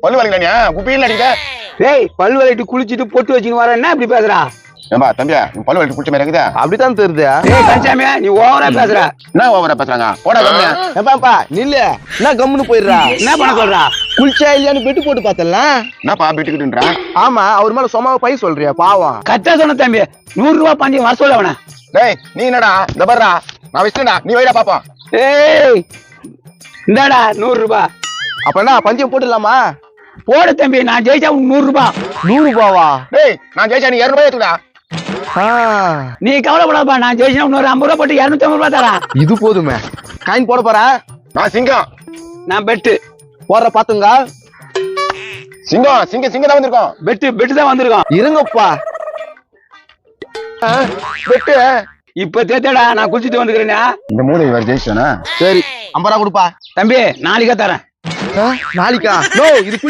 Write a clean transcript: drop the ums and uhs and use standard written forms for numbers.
பல்லு வலிக்கலையா குப்பியில் அடிக்க டேய் பல்லு வலிட்டு குளிச்சுட்டு பொட்டு வச்சுன்னு வர என்ன இப்படி பேசுறா? ஏம்பா தம்பியா பல்லு வலிட்டு குடிச்ச மாதிரி இருக்குதா? அப்படித்தான் தெரியுது. டேய் கன்சாமி நீ ஓவரா பேசுற. என்ன ஓவரா பேசுறாங்க? போடா கம்மியா. ஏப்பாப்பா நில்லு. என்ன கம்முன்னு போயிடுறா? என்ன பண்ண சொல்றா? குளிச்சா இல்லையான்னு பெட்டு போட்டு பார்த்தல. என்னப்பா பிட்டுக்கிட்டுன்றா? ஆமா அவர் மேல சொமாவ பை சொல்றியா பாவம். கச்சா சொன்ன தம்பி 100 ரூபாய் பஞ்சம் வர சொல்ல அவன. டேய் நீ என்னடா இந்த பர்றா நான் வச்சுட்டா நீ வைடா பாப்போம். ஏய் இந்தாடா 100 ரூபாய். அப்ப என்ன பஞ்சம் போட்டுடலாமா? போடு தம்பி நான் ஜெயிச்சா 100 ரூபாய். 100 ரூபாவா? டேய் நான் ஜெயிச்சா நீ 200 ரூபாய் ஏத்துடா. நீ கவலைப்படாதப்பா நான் ஜெயிச்சா 50 ரூபாய் போட்டு 250 ரூபாய் தரேன். இது போதுமே. காயின் போட போறேன். நான் சிங்கம். நான் பெட்டு போடுற பாத்துங்க. சிங்கம் சிங்கம் சிங்கம் தான் வந்திருக்கோம். பெட்டு தான் வந்திருக்கோம். இருங்கப்பா. பெட்டு இப்ப தேத்தடா நான் குளிச்சுட்டு வந்துக்கிறேன்னா. இந்த மூளை வேற ஜெயிச்சானா? சரி 50 ரூபா கொடுப்பா. தம்பி நாளைக்கே தரேன். நாளைக்கா? நோ இது